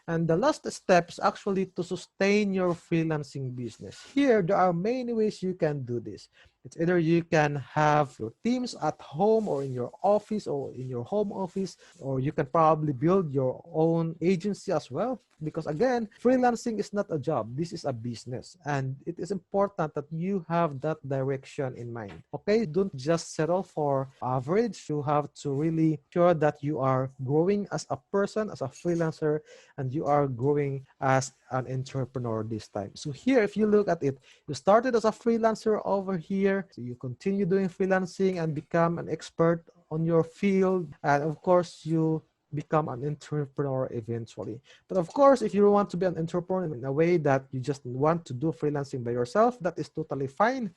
And the last step is actually to sustain your freelancing business. Here, there are many ways you can do this. It's either you can have your teams at home or in your office or in your home office, or you can probably build your own agency as well. Because again, freelancing is not a job. This is a business. And it is important that you have that direction in mind. Okay, don't just settle for average. You have to really sure that you are growing as a person, as a freelancer, and you are growing as an entrepreneur this time. So here, if you look at it, you started as a freelancer over here. So you continue doing freelancing and become an expert on your field. And of course, you become an entrepreneur eventually. But of course, if you want to be an entrepreneur in a way that you just want to do freelancing by yourself, that is totally fine.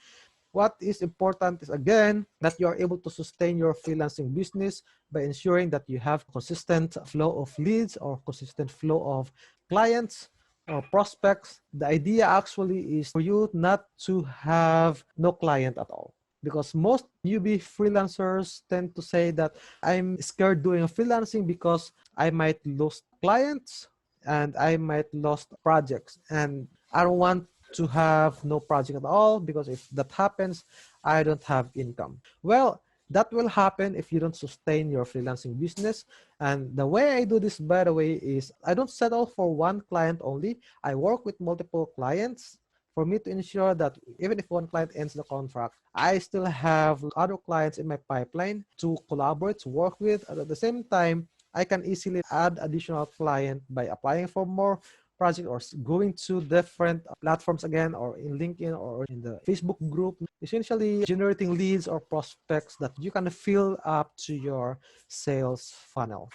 What is important is, again, that you are able to sustain your freelancing business by ensuring that you have consistent flow of leads or consistent flow of clients or prospects. The idea actually is for you not to have no client at all. Because most newbie freelancers tend to say that I'm scared doing freelancing because I might lose clients and I might lose projects. And I don't want to have no project at all, because if that happens, I don't have income. Well, that will happen if you don't sustain your freelancing business. And the way I do this, by the way, is I don't settle for one client only. I work with multiple clients for me to ensure that even if one client ends the contract, I still have other clients in my pipeline to collaborate, to work with. And at the same time, I can easily add additional client by applying for more project or going to different platforms again, or in LinkedIn or in the Facebook group, essentially generating leads or prospects that you can fill up to your sales funnel.